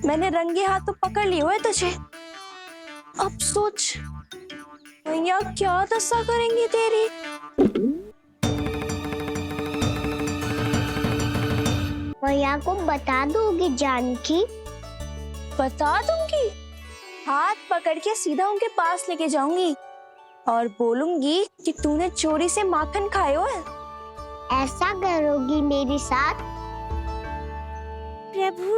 मैंने रंगे हाथ तो पकड़ लिए हुए तुझे। अब सोच मैया क्या दशा करेंगी तेरी। मैया को बता दोगी जानकी? बता दूंगी, हाथ पकड़ के सीधा उनके पास लेके जाऊंगी और बोलूंगी कि तूने चोरी से माखन खाया है। ऐसा करोगी मेरे साथ? प्रभु,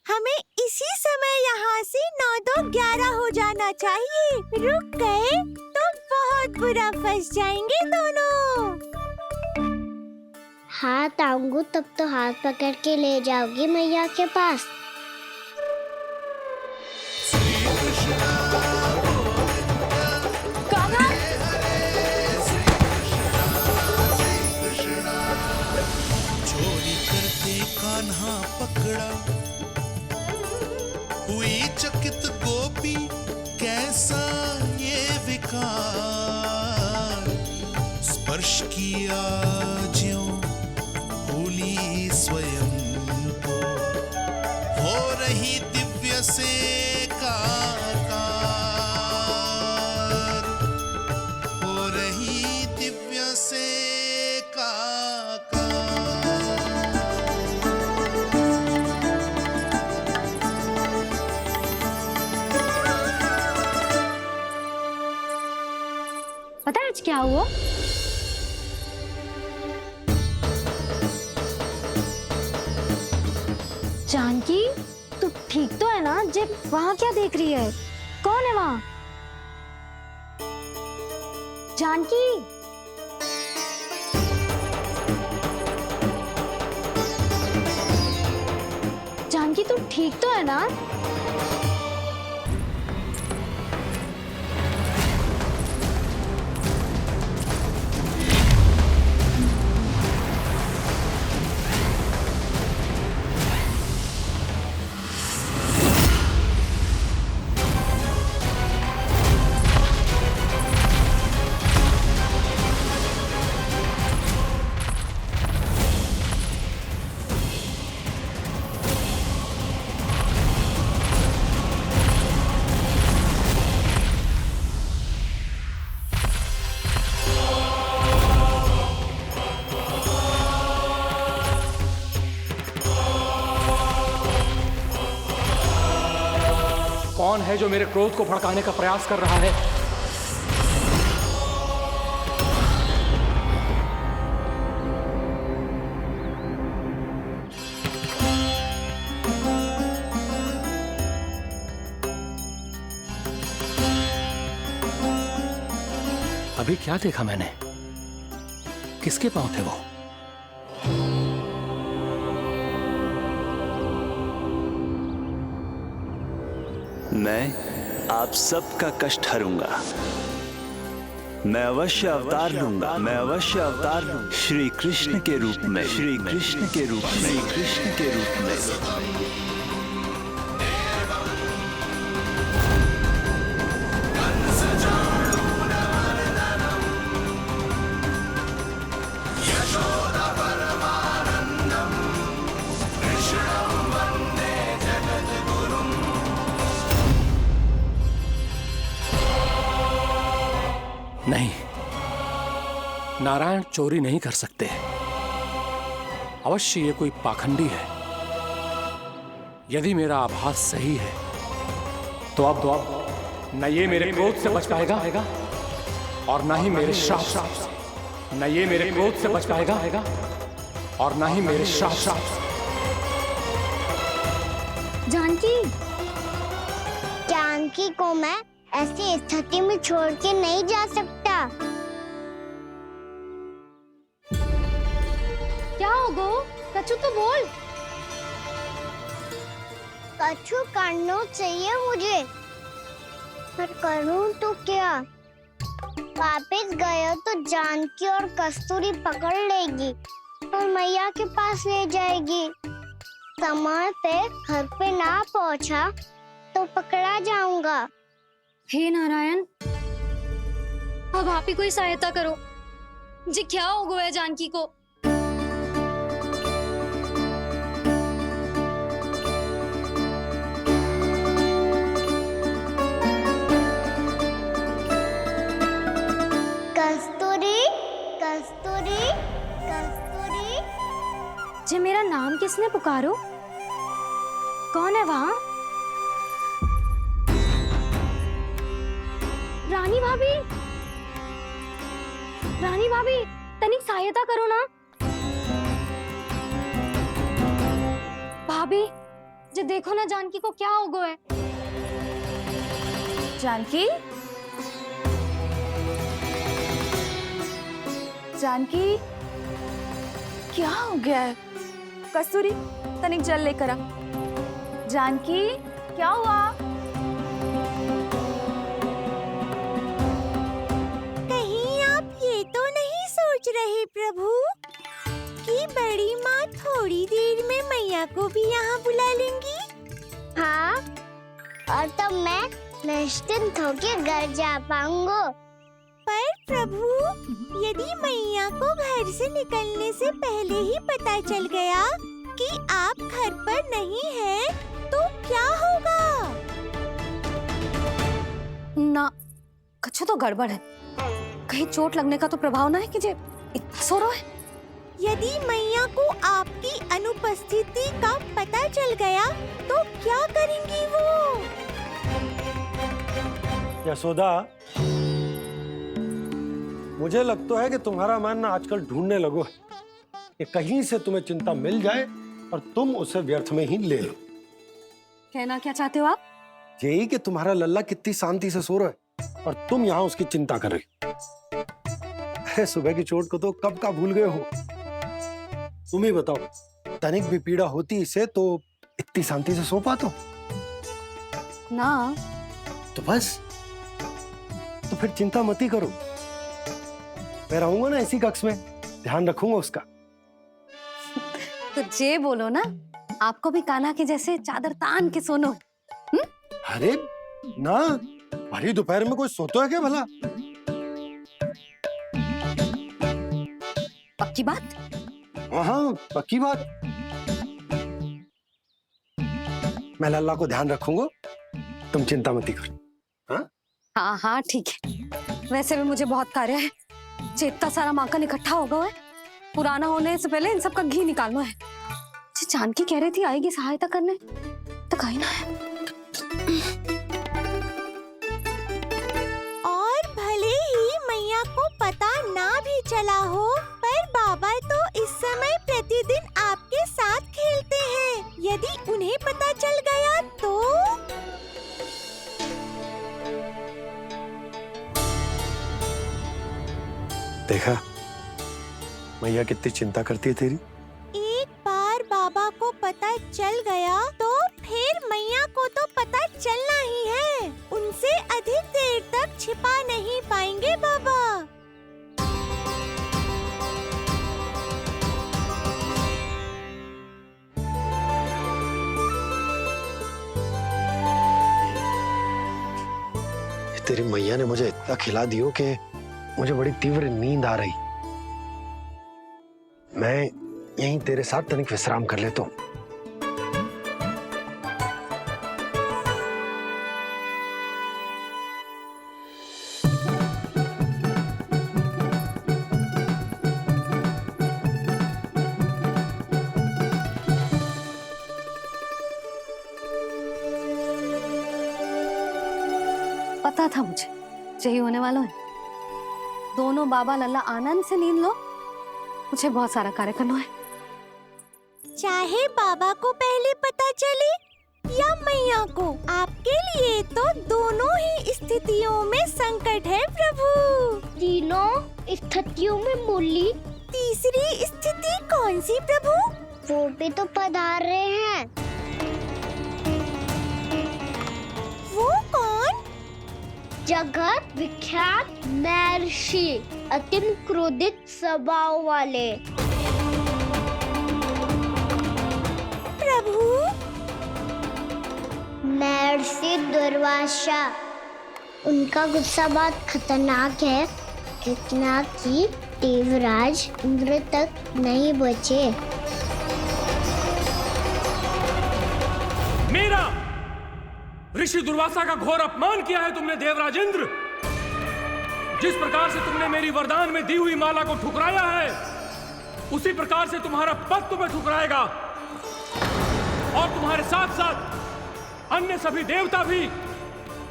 हमें इसी समय यहाँ से 9-2-11 हो जाना चाहिए। रुक गए तो बहुत बुरा फंस जाएंगे दोनों। हाथ आऊंगी तब तो हाथ पकड़ के ले जाओगी मैया के पास। चोरी करते कान्हा पकड़ा, हुई चकित गोपी कैसा ये विकार, स्पर्श किया ज्यों भूली स्वयं को, हो रही दिव्य से काकार, हो रही दिव्य से काकार। पता है आज क्या हुआ? जानकी, तू ठीक तो है ना? जब वहाँ क्या देख रही है? कौन है वहाँ? जानकी, जानकी तू ठीक तो है ना? कौन है जो मेरे क्रोध को भड़काने का प्रयास कर रहा है? अभी क्या देखा मैंने? किसके पांव थे वो? मैं आप सबका कष्ट हरूंगा। मैं अवश्य अवतार लूंगा। मैं अवश्य अवतार लूंगा। श्री कृष्ण के रूप में। श्री कृष्ण के रूप में। श्री कृष्ण के रूप में। नहीं, नारायण चोरी नहीं कर सकते। अवश्य ये कोई पाखंडी है। यदि मेरा आभास सही है तो अब न ये मेरे क्रोध से बच पाएगा और न ही मेरे श्राप से। न ये मेरे क्रोध से बच पाएगा और न ही मेरे श्राप से। जानकी, जानकी को मैं ऐसी स्थिति में छोड़ के नहीं जा सकता। क्या हो गो? कछु तो बोल। कछु करना चाहिए मुझे, पर करूं तो क्या? वापस गया तो जानकी और कस्तूरी पकड़ लेगी और मैया के पास ले जाएगी। समय पे घर पे ना पहुंचा तो पकड़ा जाऊंगा। हे नारायण, अब आप ही कोई सहायता करो। जी क्या हो गया जानकी को? किसने पुकारो? कौन है वहां? रानी भाभी, रानी भाभी, तनिक सहायता करो ना। भाभी, जे देखो ना जानकी को क्या हो गया है। जानकी, जानकी, क्या हो गया है? कस्तूरी, तनिक जल लेकर आ। जानकी, क्या हुआ? कहीं आप ये तो नहीं सोच रहे प्रभु कि बड़ी माँ थोड़ी देर में मैया को भी यहाँ बुला लेंगी? हाँ, और तब मैं निश्चिंत होकर घर जा पाऊंगा। पर प्रभु, यदि मैया को घर से निकलने से पहले ही पता चल गया कि आप घर पर नहीं हैं, तो क्या होगा? ना, कुछ तो गड़बड़ है। कहीं चोट लगने का तो प्रभाव ना है कि जे इतना सो रहा है। यदि मैया को आपकी अनुपस्थिति का पता चल गया तो क्या करेंगी वो? यशोदा, मुझे लगता है कि तुम्हारा मन ना आजकल ढूंढने लगो है कि कहीं से तुम्हें चिंता मिल जाए और तुम उसे व्यर्थ में ही ले लो। कहना क्या चाहते हो आप? यही कि तुम्हारा लल्ला कितनी शांति से सो रहा है और तुम यहाँ उसकी चिंता कर रही। अरे सुबह की चोट को तो कब का भूल गए हो। तुम ही बताओ, तनिक भी पीड़ा होती इसे तो इतनी शांति से सो पाते हो? ना, तो बस, तो फिर चिंता मत ही करो। मैं रहूंगा ना इसी कक्ष में, ध्यान रखूंगा उसका। तो जे बोलो ना, आपको भी कान्हा के जैसे चादर तान के सोनो। अरे ना, भरी दोपहर में कोई सोता है क्या भला? पक्की बात? हाँ, पक्की बात। मैं लल्ला को ध्यान रखूंगा, तुम चिंता मत करो। हाँ हाँ हाँ, ठीक है। वैसे भी मुझे बहुत कार्य है। इतना सारा माखन इकट्ठा होगा है, पुराना होने से पहले इन सब का घी निकालना है। जानकी कह रही थी आएगी सहायता करने, तो कहीं ना है। और भले ही मैया को पता ना भी चला हो, पर बाबा तो इस समय प्रतिदिन आपके साथ खेलते हैं। यदि उन्हें पता चल गया तो? देखा मैया कितनी चिंता करती है तेरी। एक बार बाबा को पता चल गया तो फिर मैया को तो पता चलना ही है। उनसे अधिक देर तक छिपा नहीं पाएंगे बाबा। तेरी मैया ने मुझे इतना खिला दियो कि मुझे बड़ी तीव्र नींद आ रही। मैं यहीं तेरे साथ तनिक विश्राम कर लेता हूँ। पता था मुझे यही होने वाला है। दोनों बाबा लल्ला आनंद से नींद लो, मुझे बहुत सारा कार्य करना है। चाहे बाबा को पहले पता चले या मैया को, आपके लिए तो दोनों ही स्थितियों में संकट है प्रभु। तीनों स्थितियों में बोली, तीसरी स्थिति कौन सी प्रभु? वो भी तो पधार रहे हैं। वो कौन? जगत विख्यात महर्षि, अत्यंत क्रोधित स्वभाव वाले। प्रभु, महर्षि दुर्वासा। उनका गुस्सा बहुत खतरनाक है, इतना कि देवराज इंद्र तक नहीं बचे। मेरा ऋषि दुर्वासा का घोर अपमान किया है तुमने देवराज इंद्र। जिस प्रकार से तुमने मेरी वरदान में दी हुई माला को ठुकराया है, उसी प्रकार से तुम्हारा पद तुम्हें ठुकराएगा। और तुम्हारे साथ साथ अन्य सभी देवता भी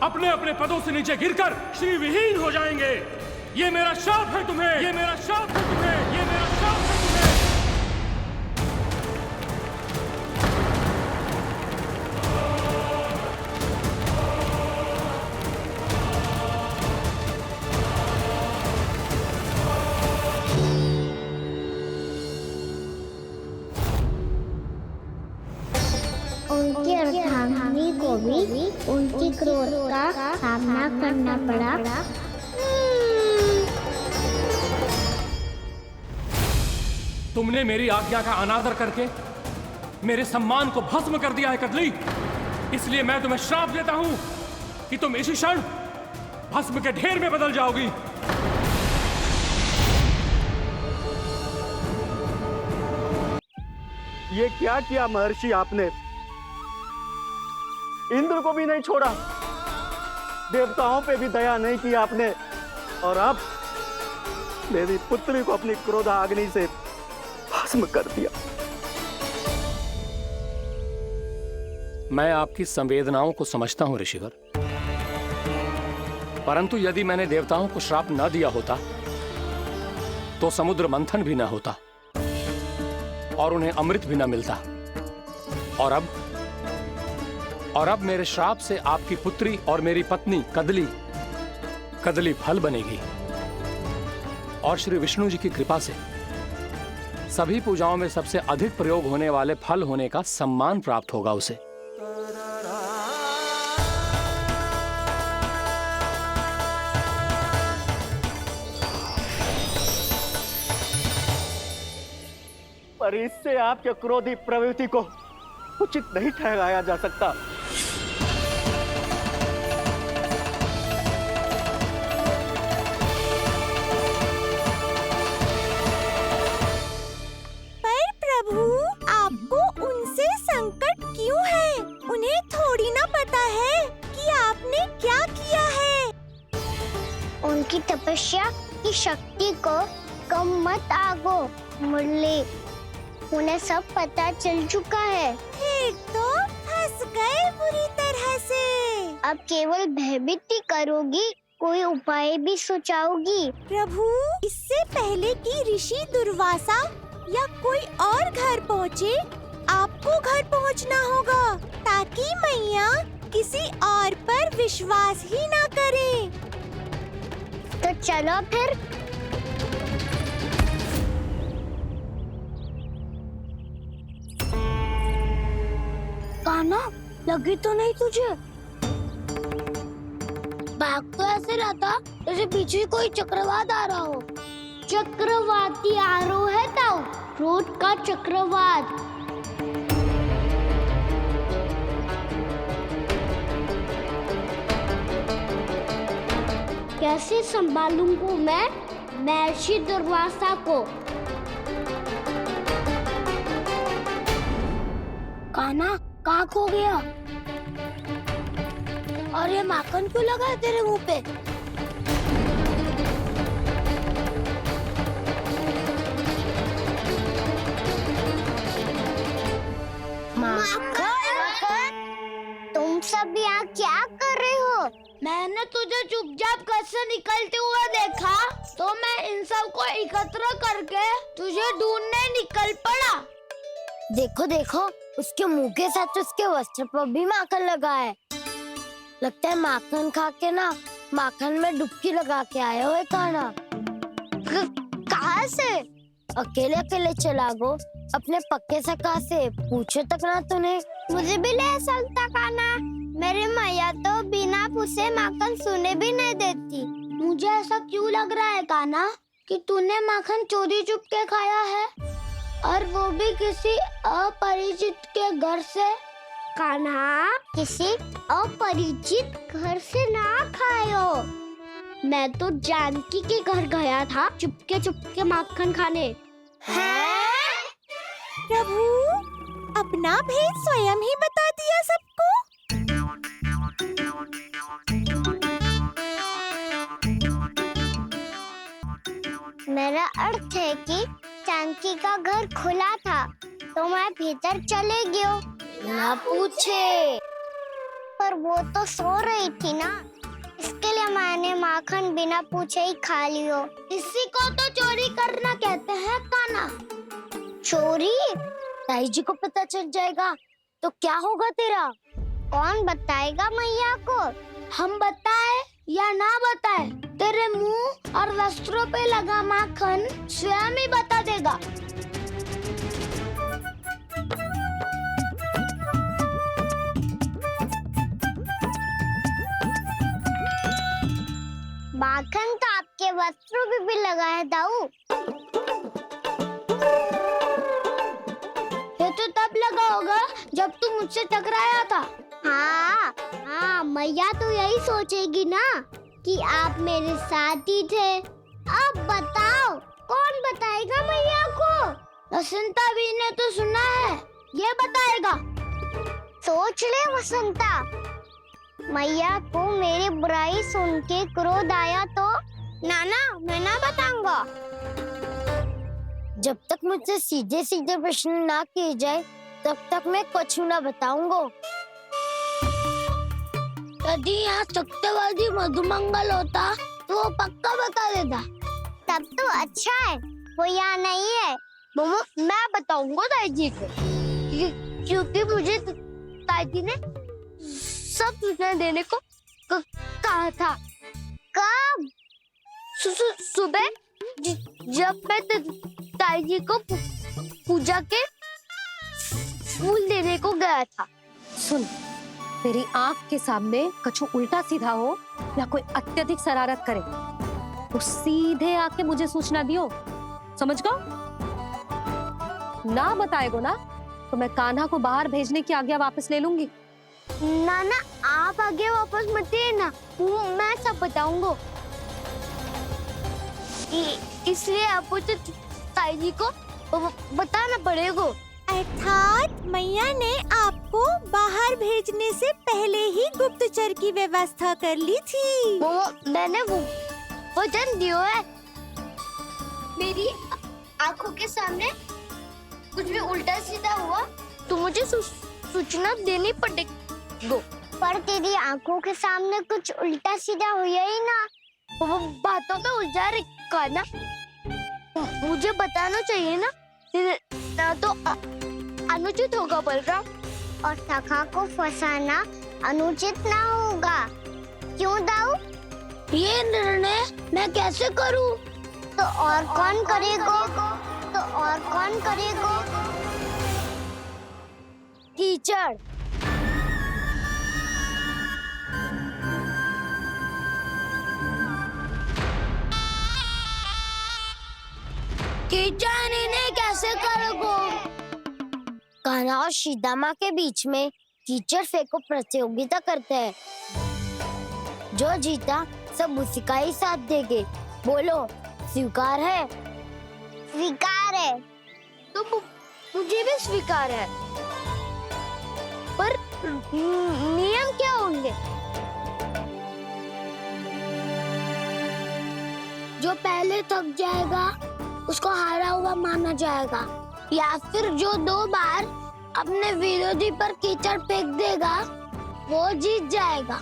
अपने अपने पदों से नीचे गिरकर श्री विहीन हो जाएंगे। ये मेरा शाप है तुम्हें, ये मेरा शाप है तुम्हें, ये मेरा शाप है तुम्हें। उनकी अर्धांगिनी को भी उनकी क्रोध का सामना करना पड़ा। तुमने मेरी आज्ञा का अनादर करके मेरे सम्मान को भस्म कर दिया है कदली। इसलिए मैं तुम्हें श्राप देता हूं कि तुम इसी क्षण भस्म के ढेर में बदल जाओगी। ये क्या किया महर्षि आपने? इंद्र को भी नहीं छोड़ा, देवताओं पे भी दया नहीं की आपने, और अब मेरी पुत्री को अपनी क्रोधाग्नि से भस्म कर दिया। मैं आपकी संवेदनाओं को समझता हूं ऋषिवर, परंतु यदि मैंने देवताओं को श्राप न दिया होता तो समुद्र मंथन भी न होता और उन्हें अमृत भी न मिलता। और अब मेरे श्राप से आपकी पुत्री और मेरी पत्नी कदली फल बनेगी, और श्री विष्णु जी की कृपा से सभी पूजाओं में सबसे अधिक प्रयोग होने वाले फल होने का सम्मान प्राप्त होगा उसे। पर इससे आपके क्रोधी प्रवृत्ति को उचित नहीं ठहराया जा सकता। पर प्रभु, आपको उनसे संकट क्यों है? उन्हें थोड़ी ना पता है कि आपने क्या किया है। उनकी तपस्या की शक्ति को कम मत आगो मुरली, उन्हें सब पता चल चुका है। फिर तो फंस गए बुरी तरह से। अब केवल भयभीत ही करोगी, कोई उपाय भी सोचाओगी? प्रभु, इससे पहले कि ऋषि दुर्वासा या कोई और घर पहुँचे, आपको घर पहुँचना होगा, ताकि मैया किसी और पर विश्वास ही ना करे। तो चलो फिर। कान्हा, लगी तो नहीं तुझे? भाग तो ऐसे रहा था जैसे पीछे कोई चक्रवात आ रहा हो। चक्रवाती आरो है ताऊ, क्रोध का चक्रवात। कैसे संभालूंगा मैं महर्षि दुर्वासा को? कान्हा, कहाँ खो गया? और ये माखन क्यों लगा है तेरे मुंह पे? माखन? तुम सब यहाँ क्या कर रहे हो? मैंने तुझे चुपचाप घर से निकलते हुए देखा, तो मैं इन सब को एकत्र करके तुझे ढूंढने निकल पड़ा। देखो देखो, उसके मुंह के साथ उसके वस्त्र पर भी माखन लगा है। लगता है माखन खा के ना माखन में डुबकी लगा के आए हो कान्हा। कहाँ से? अकेले अकेले चला गो, अपने पक्के सखा से पूछे तक ना तूने। मुझे भी ले चलता कान्हा, मेरी मैया तो बिना पूछे माखन सुने भी नहीं देती। मुझे ऐसा क्यों लग रहा है कान्हा कि तूने माखन चोरी चुप के खाया है, और वो भी किसी अपरिचित के घर से? कान्हा, किसी अपरिचित घर से ना खायो। मैं तो जानकी के घर गया था चुपके माखन खाने। हैं? प्रभु, अपना भेद स्वयं ही बता दिया सबको। मेरा अर्थ है कि जानकी का घर खुला था, तो मैं भीतर चले गयो। ना पूछे। पर वो तो सो रही थी ना, इसके लिए मैंने माखन बिना पूछे ही खा लियो। इसी को तो चोरी करना कहते हैं कान्हा। चोरी? ताई जी को पता चल जाएगा तो क्या होगा तेरा? कौन बताएगा मैया को? हम बताए या ना बताए, तेरे मुंह और वस्त्रों पे लगा माखन स्वयं ही बता देगा। माखन तो आपके वस्त्रों पे भी लगा है दाऊ। ये तो तब लगा होगा जब तुम मुझसे टकराया था। हाँ, मैया तो यही सोचेगी ना कि आप मेरे साथ ही थे। अब बताओ कौन बताएगा मैया को? वसंता भी ने तो सुना है, ये बताएगा। सोच ले वसंता, मैया को मेरी बुराई सुन के क्रोध आया तो नाना मैं ना बताऊंगा। जब तक मुझसे सीधे सीधे प्रश्न ना किए जाए तब तक मैं कुछ ना बताऊंगा। यदि यहाँ सत्यवादी मधुमंगल होता तो वो पक्का बता देता। तब तो अच्छा है वो यहाँ नहीं है। मम्मा मैं बताऊंगा ताई जी को, क्योंकि मुझे ताई जी ने सब सूचना देने को कहा था। कब? सुबह जब मैं ताई जी को पूजा के फूल देने को गया था। सुन, तेरी आंख के सामने कछु उल्टा सीधा हो या कोई अत्यधिक शरारत करे तो सीधे आके मुझे सूचना दियो, समझ गो? ना बताएगो ना तो मैं कान्हा को बाहर भेजने की आज्ञा वापस ले लूंगी। नाना आप आगे वापस मत देना, मैं सब बताऊंगा। इसलिए आपको तो ताई जी को बताना पड़ेगा। अर्थात मैया ने आपको बाहर भेजने से पहले ही गुप्तचर की व्यवस्था कर ली थी। मैंने वो वचन दिया है। मेरी आंखों के सामने कुछ भी उल्टा सीधा हुआ तो मुझे सूचना देनी पड़ेगी। पर तेरी आंखों के सामने कुछ उल्टा सीधा हुआ ही ना, वो बातों पे उलझा रखा ना, मुझे बताना चाहिए ना तो अनुचित होगा बलराम। और सखा को फंसाना अनुचित ना होगा, क्यों दाऊ? ये निर्णय मैं कैसे करूं? तो और कौन करेगा? कीचड़। कीचड़ इन्हें कैसे करोगे? कान्हा और सीता के बीच में कीचड़ फेंको प्रतियोगिता करते हैं। जो जीता सब उसी का ही साथ देंगे। बोलो स्वीकार है? स्वीकार है। तो मुझे भी स्वीकार है। पर नियम क्या होंगे? जो पहले थक जाएगा उसको हारा हुआ माना जाएगा, या फिर जो 2 बार अपने विरोधी पर कीचड़ फेंक देगा वो जीत जाएगा।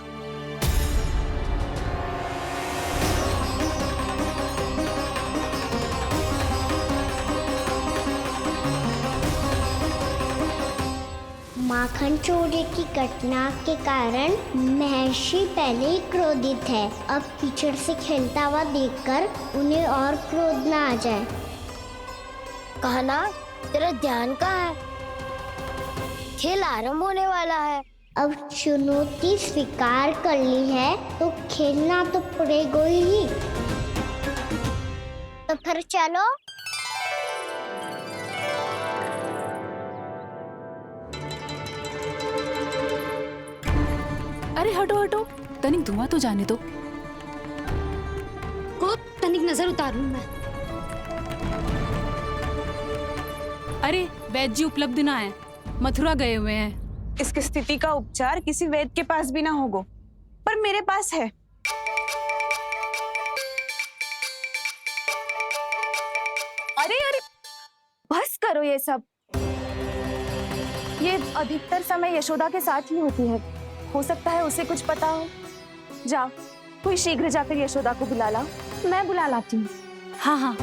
माखन चोरी की घटना के कारण महर्षि पहले ही क्रोधित है। अब कीचड़ से खेलता हुआ देखकर उन्हें और क्रोध न आ जाए। कहना तेरा ध्यान कहाँ है? खेल आरंभ होने वाला है। अब चुनौती स्वीकार कर ली है तो खेलना तो पड़ेगा ही। तो फिर चलो। अरे हटो हटो, तनिक धुआं तो जाने दो। को तनिक नजर उतार लूं मैं। अरे वैद्य जी उपलब्ध ना है, मथुरा गए हुए हैं। इसकी स्थिति का उपचार किसी वैद्य के पास भी ना होगा, पर मेरे पास है। अरे अरे बस करो ये सब। ये अधिकतर समय यशोदा के साथ ही होती है। हो सकता है उसे कुछ पता हो। जा, कोई शीघ्र जाकर यशोदा को बुला ला। मैं बुला लाती हूँ। हाँ हाँ।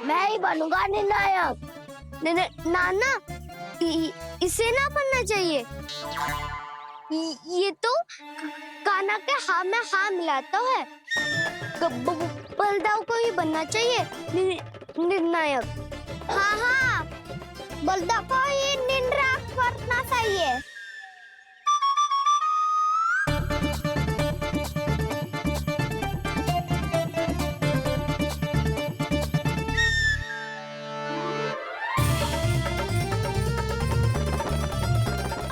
मैं ही बनूंगा निर्णायक। नाना, इसे ना बनना चाहिए। ये तो कान्हा के हाँ में हाँ मिलाता है। बलदाव को ही बनना चाहिए निर्णायक। हाँ हाँ, बलदाव को ही निर्णायक करना चाहिए।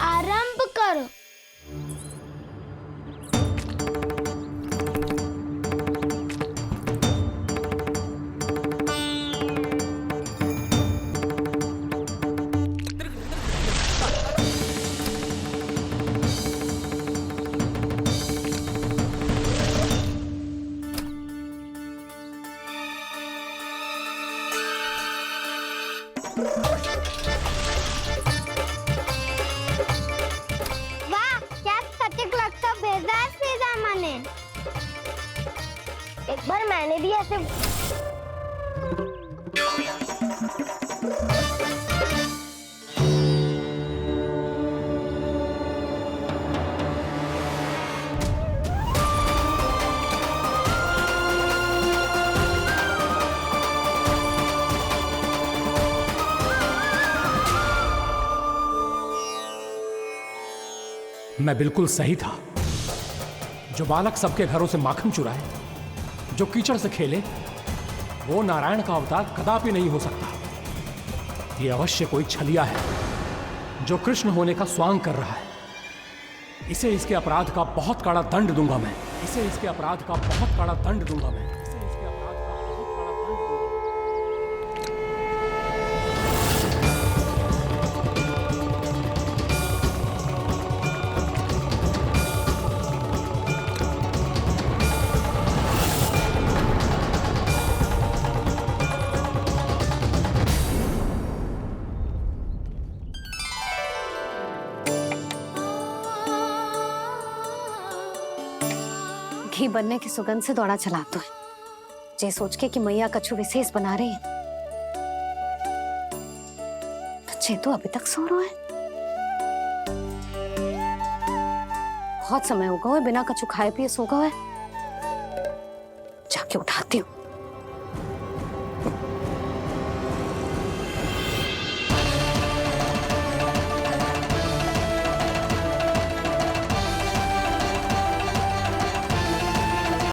आरंभ करो। वाह, क्या सटीक लगता भेजा है सीधा मैंने। एक बार मैंने भी ऐसे मैं बिल्कुल सही था। जो बालक सबके घरों से माखन चुराए, जो कीचड़ से खेले, वो नारायण का अवतार कदापि नहीं हो सकता। ये अवश्य कोई छलिया है जो कृष्ण होने का स्वांग कर रहा है। इसे इसके अपराध का बहुत कड़ा दंड दूंगा मैं। इसे इसके अपराध का बहुत कड़ा दंड दूंगा मैं। इसे इसके अपराध का बहुत कड़ा दंड दूंगा। घी बनने की सुगंध से दौड़ा चला तो है, जे सोच के कि मैया कछु विशेष बना रही है। बच्चे तो अभी तक सो रहे हैं। बहुत समय हो गया है बिना कछु खाए पिए सो गए। जाके उठाती हूँ।